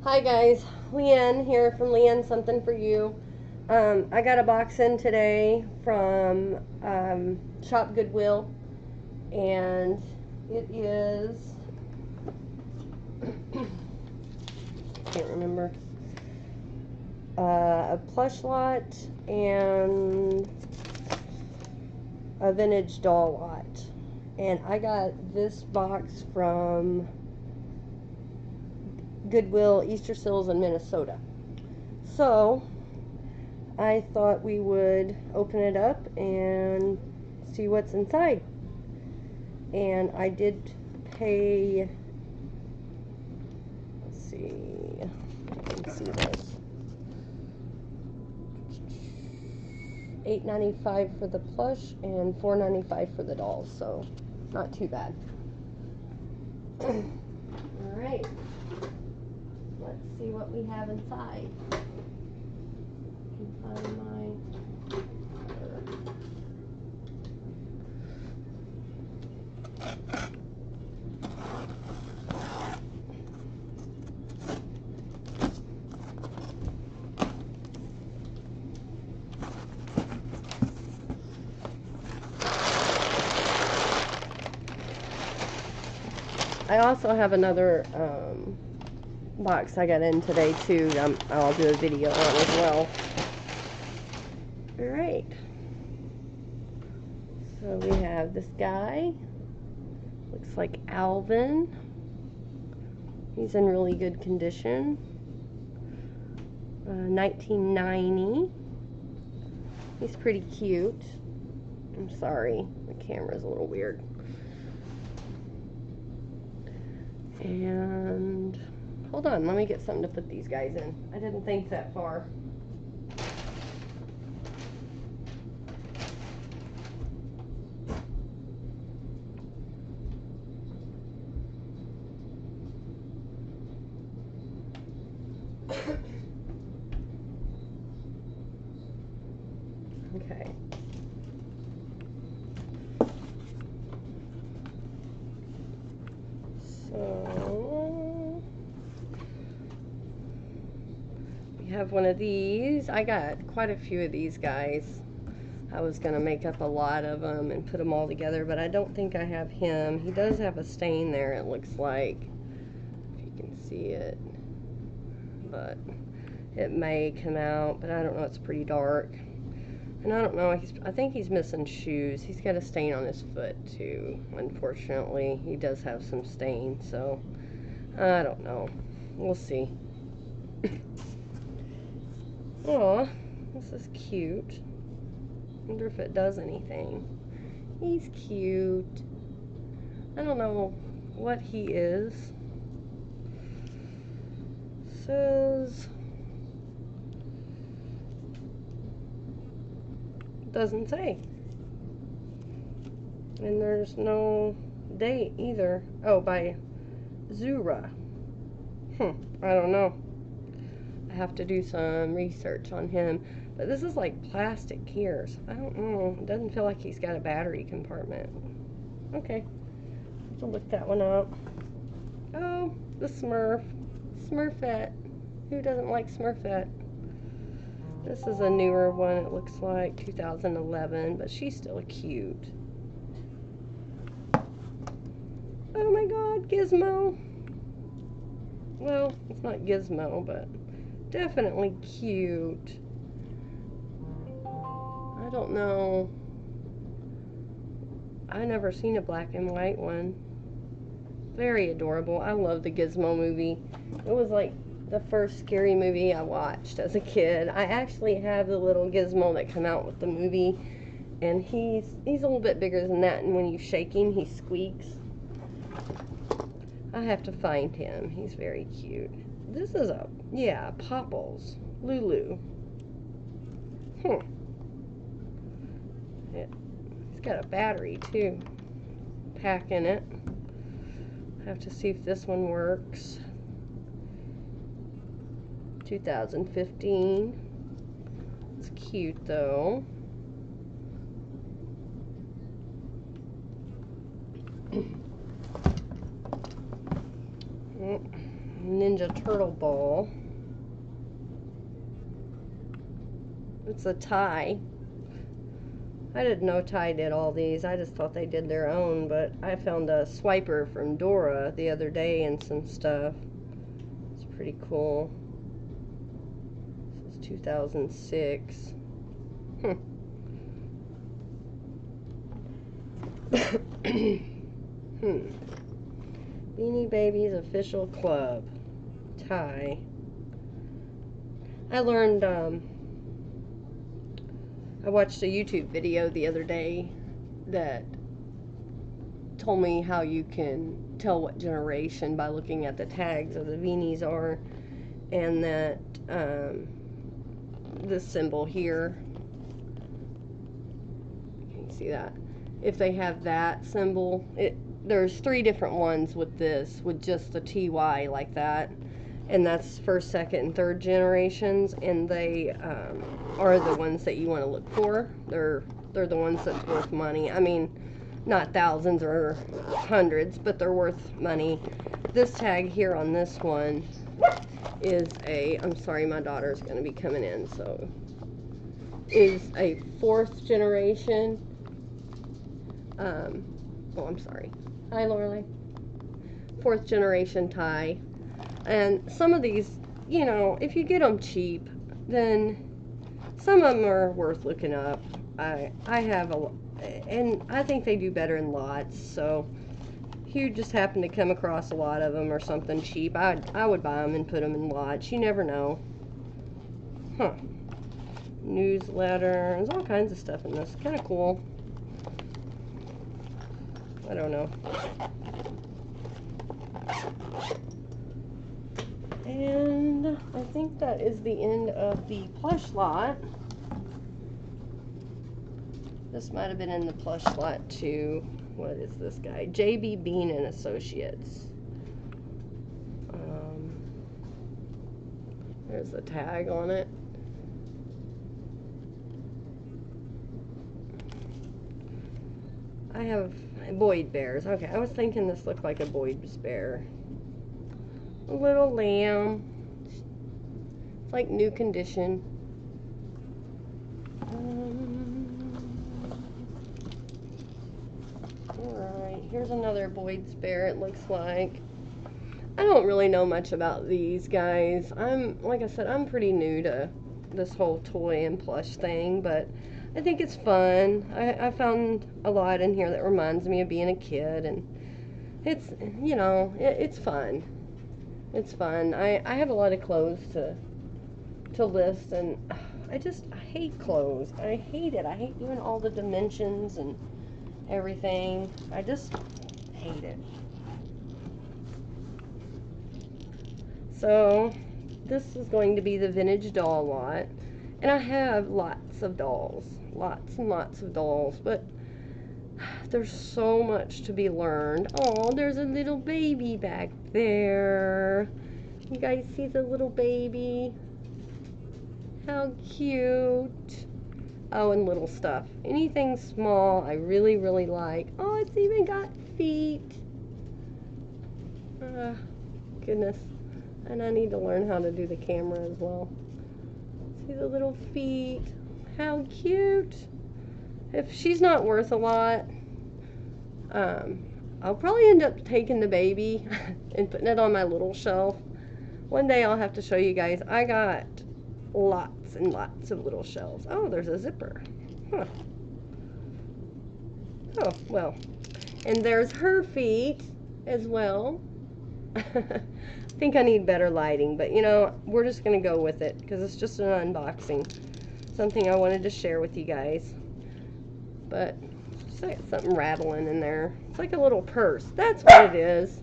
Hi guys, Leanne here from Leanne Something For You. I got a box in today from Shopgoodwill, and it is, can't remember, a plush lot and a vintage doll lot. And I got this box from Goodwill, Easter Seals in Minnesota. So I thought we would open it up and see what's inside. And I did pay, let's see, I can see this, $8.95 for the plush and $4.95 for the dolls, so not too bad. Alright, let's see what we have inside. I can find my I also have another box I got in today too. I'll do a video on as well. Alright. So we have this guy. Looks like Alvin. He's in really good condition. 1990. He's pretty cute. I'm sorry, the camera's a little weird. And hold on, let me get something to put these guys in. I didn't think that far. Okay. So we have one of these. I got quite a few of these guys. I was going to make up a lot of them and put them all together, but I don't think I have him. He does have a stain there, it looks like, if you can see it, but it may come out, but I don't know, it's pretty dark. And I don't know, I think he's missing shoes. He's got a stain on his foot too, unfortunately. He does have some stain, so I don't know. We'll see. Aw, this is cute. Wonder if it does anything. He's cute. I don't know what he is. Says, doesn't say. And there's no date either. Oh, by Zura. I don't know. I have to do some research on him. But this is like plastic gears. I don't know. It doesn't feel like he's got a battery compartment. Okay. Have to look that one up. Oh, the Smurf. Smurfette. Who doesn't like Smurfette? This is a newer one. It looks like 2011, but she's still cute. Oh my god, Gizmo. Well, it's not Gizmo, but definitely cute. I don't know. I've never seen a black and white one. Very adorable. I love the Gizmo movie. It was like the first scary movie I watched as a kid. I actually have the little Gizmo that came out with the movie, and he's a little bit bigger than that, and when you shake him, he squeaks. I have to find him. He's very cute. This is Popples. Lulu. He's got a battery too. Pack in it. Have to see if this one works. 2015. It's cute though. Ninja Turtle ball. It's a tie. I didn't know Ty did all these. I just thought they did their own, but I found a swiper from Dora the other day and some stuff. It's pretty cool. This is 2006. Beanie Babies Official Club. Ty. I learned, I watched a YouTube video the other day that told me how you can tell what generation by looking at the tags of the beanies are, and that this symbol here, can you see that? If they have that symbol, there's 3 different ones with this, with just the TY like that, and that's first, second, and third generations, and they are the ones that you want to look for. They're the ones that's worth money. I mean, not thousands or hundreds, but they're worth money. This tag here on this one is I'm sorry, my daughter's going to be coming in, so is a 4th generation. Oh, I'm sorry. Hi, Lorelai. 4th generation tie. And some of these, you know, if you get them cheap, then some of them are worth looking up. I have and I think they do better in lots. So if you just happen to come across a lot of them or something cheap, I would buy them and put them in lots. You never know. Huh. Newsletter. There's all kinds of stuff in this. Kind of cool. I don't know. And I think that is the end of the plush lot. This might have been in the plush lot too. What is this guy? JB Bean and Associates. There's the tag on it. I have Boyd bears. Okay, I was thinking this looked like a Boyd's bear. A little lamb. It's like new condition. Alright, here's another Boyd's bear, it looks like. I don't really know much about these guys. Like I said, I'm pretty new to this whole toy and plush thing, but I think it's fun. I found a lot in here that reminds me of being a kid, and it's, you know, it's fun. It's fun. I have a lot of clothes to list, and I hate clothes. I hate it. I hate doing all the dimensions and everything. I just hate it. So this is going to be the vintage doll lot, and I have lots of dolls, lots and lots of dolls, but there's so much to be learned. Oh, there's a little baby back there. You guys see the little baby? How cute. Oh, and little stuff. Anything small I really, really like. Oh, it's even got feet. Goodness. And I need to learn how to do the camera as well. See the little feet. How cute. If she's not worth a lot, I'll probably end up taking the baby and putting it on my little shelf. One day I'll have to show you guys. I got lots and lots of little shelves. Oh, there's a zipper. Huh. Oh, well. And there's her feet as well. I think I need better lighting, but you know, we're just going to go with it because it's just an unboxing. Something I wanted to share with you guys. But just like something rattling in there. It's like a little purse. That's what it is.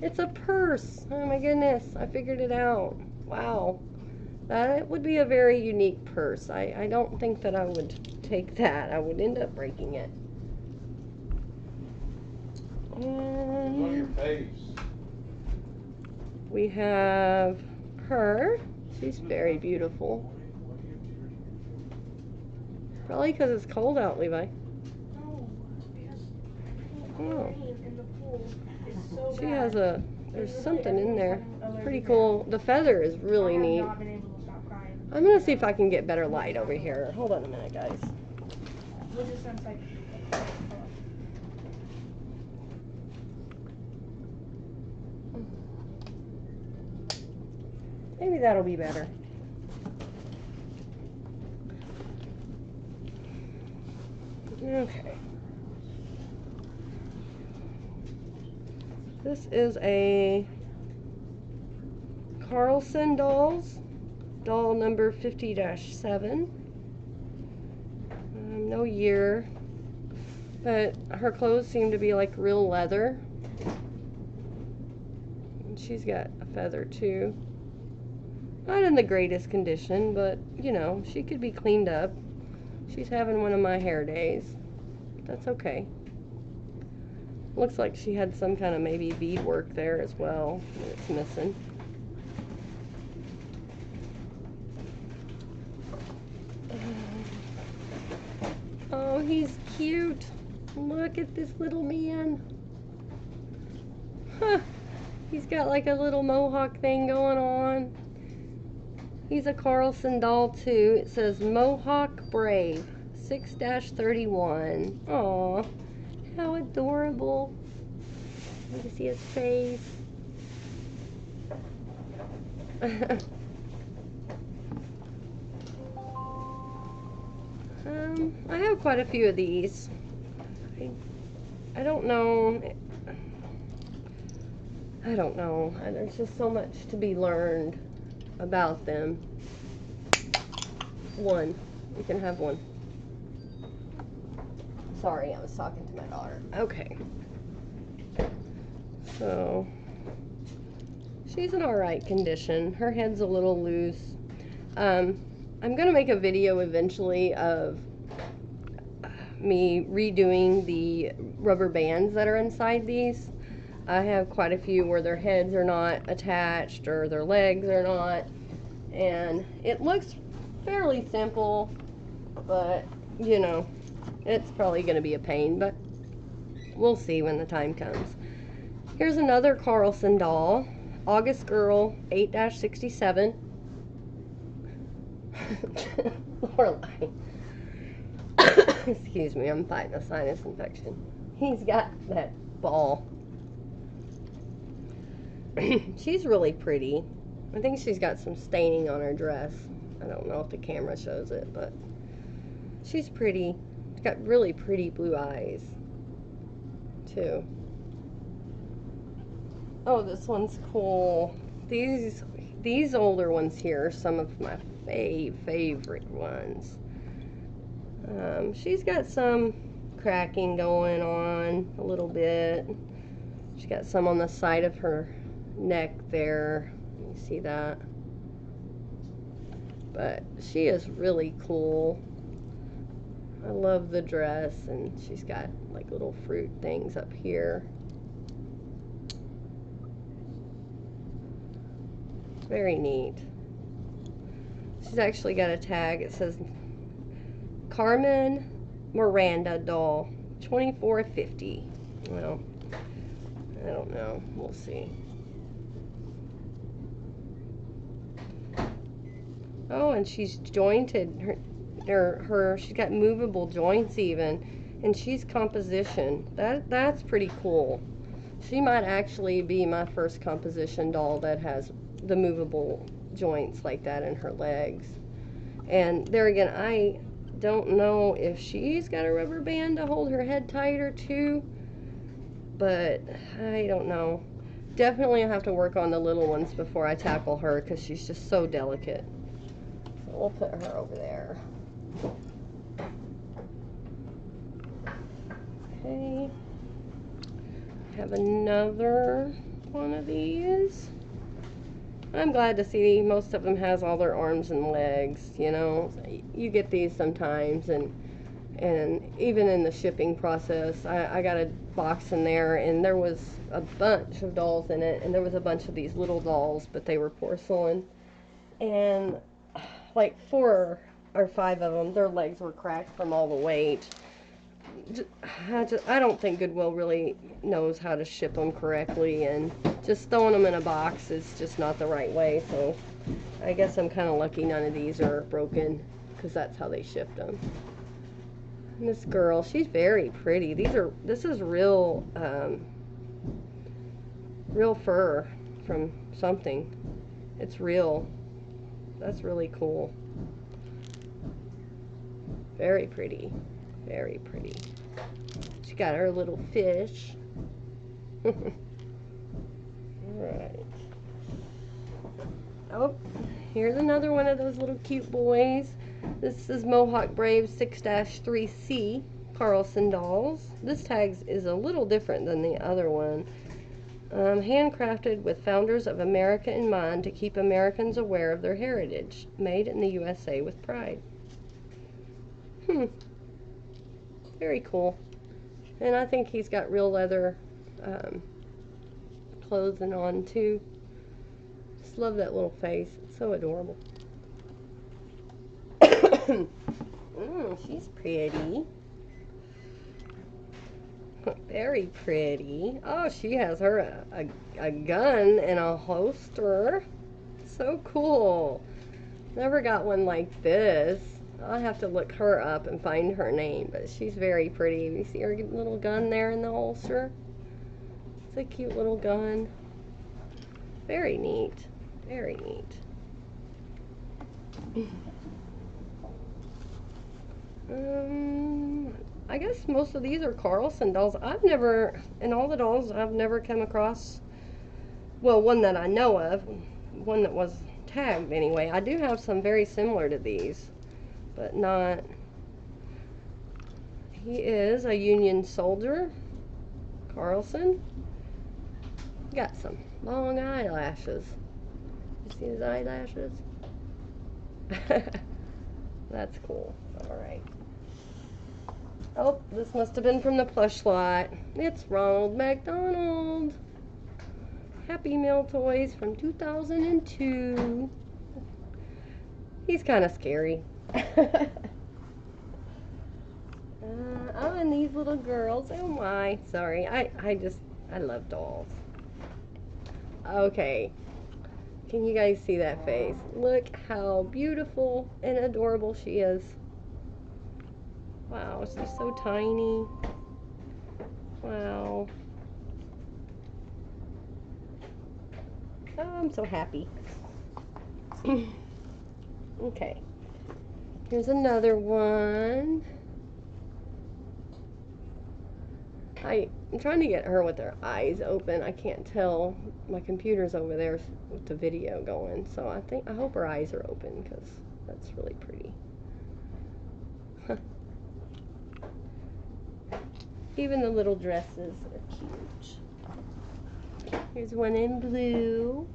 It's a purse. Oh my goodness. I figured it out. Wow. That would be a very unique purse. I don't think that I would take that. I would end up breaking it. And we have her. She's very beautiful. Probably because it's cold out, Levi. No, because Oh. the rain in the pool is so She bad. has a There's something in there. It's pretty cool. The feather is really neat. I'm gonna see if I can get better light over here. Hold on a minute, guys. Maybe that'll be better. Okay. This is a Carlson dolls, doll number 50-7. No year, but her clothes seem to be like real leather. And she's got a feather too. Not in the greatest condition, but you know, she could be cleaned up. She's having one of my hair days. That's okay. Looks like she had some kind of maybe beadwork there as well that it's missing. Oh, he's cute. Look at this little man. Huh. He's got like a little mohawk thing going on. He's a Carlson doll too. It says Mohawk Brave 6-31. Aw, how adorable. You can see his face. I have quite a few of these. I don't know. I don't know. There's just so much to be learned about them. One. You can have one. Sorry, I was talking to my daughter. Okay. So, she's in alright condition. Her head's a little loose. I'm going to make a video eventually of me redoing the rubber bands that are inside these. I have quite a few where their heads are not attached or their legs are not. And it looks fairly simple, but you know, it's probably going to be a pain, but we'll see when the time comes. Here's another Carlson doll, August Girl 8-67. Lorelai. Excuse me, I'm fighting a sinus infection. He's got that ball. She's really pretty. I think she's got some staining on her dress. I don't know if the camera shows it, but she's pretty. She's got really pretty blue eyes, too. Oh, this one's cool. These older ones here are some of my favorite ones. She's got some cracking going on a little bit. She's got some on the side of her neck there. You see that? But she is really cool. I love the dress, and she's got like little fruit things up here. Very neat. She's actually got a tag. It says Carmen Miranda doll 2450. Well, I don't know. We'll see. Oh, and she's jointed. She's got movable joints even, and she's composition. That's pretty cool. She might actually be my first composition doll that has the movable joints like that in her legs. And there again, I don't know if she's got a rubber band to hold her head tighter too, but I don't know. Definitely I'll have to work on the little ones before I tackle her because she's just so delicate. So we'll put her over there. Okay. Have another one of these. I'm glad to see most of them has all their arms and legs, you know. You get these sometimes, and even in the shipping process, I got a box in there, and there was a bunch of dolls in it, and there was a bunch of these little dolls, but they were porcelain, and like 4 or 5 of them, their legs were cracked from all the weight. I don't think Goodwill really knows how to ship them correctly, and Just throwing them in a box is just not the right way, so I guess I'm kind of lucky none of these are broken, because that's how they shipped them. And this girl, she's very pretty. This is real, real fur from something. It's real. That's really cool. Very pretty. Very pretty. She got her little fish. Alright. Oh, here's another one of those little cute boys. This is Mohawk Brave 6-3C Carlson dolls. This tag is a little different than the other one. Handcrafted with founders of America in mind to keep Americans aware of their heritage. Made in the USA with pride. Very cool. And I think he's got real leather clothing on too. Just love that little face. It's so adorable. She's pretty. Very pretty. Oh, she has her a gun and a holster. So cool. Never got one like this. I'll have to look her up and find her name, but she's very pretty. You see her little gun there in the holster? It's a cute little gun. Very neat. Very neat. I guess most of these are Carlson dolls. In all the dolls, I've never come across, well, one that I know of, one that was tagged anyway. I do have some very similar to these, but not. He is a Union soldier, Carlson. Got some long eyelashes. You see his eyelashes? That's cool. Alright. Oh, this must have been from the Plush lot. It's Ronald McDonald. Happy Meal toys from 2002. He's kind of scary. Oh, and these little girls. Oh my. Sorry. I love dolls. Okay. Can you guys see that face? Look how beautiful and adorable she is. Wow, she's so tiny. Wow. Oh, I'm so happy. Okay. Here's another one. I'm trying to get her with her eyes open. I can't tell. My computer's over there with the video going, so I hope her eyes are open, because that's really pretty. Even the little dresses are cute. Here's one in blue.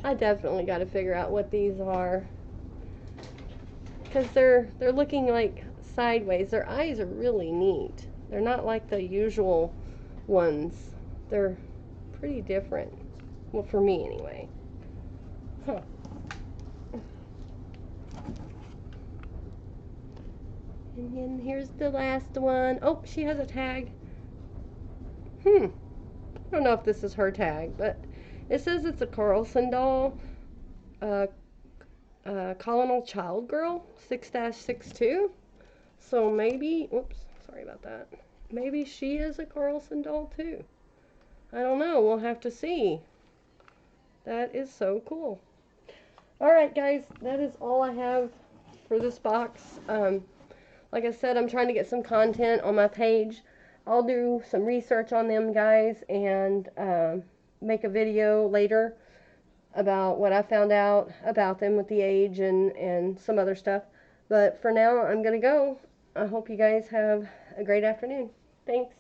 I definitely got to figure out what these are, because they're looking like sideways. Their eyes are really neat. They're not like the usual ones. They're pretty different. Well, for me anyway. Huh. And then here's the last one. Oh, she has a tag. I don't know if this is her tag, but it says it's a Carlson doll. Colonel Child Girl 6-62. So maybe, oops, sorry about that. Maybe she is a Carlson doll too. I don't know. We'll have to see. That is so cool. Alright guys, that is all I have for this box. Like I said, I'm trying to get some content on my page. I'll do some research on them guys and make a video later about what I found out about them with the age and some other stuff. But for now, I'm going to go. I hope you guys have a great afternoon. Thanks.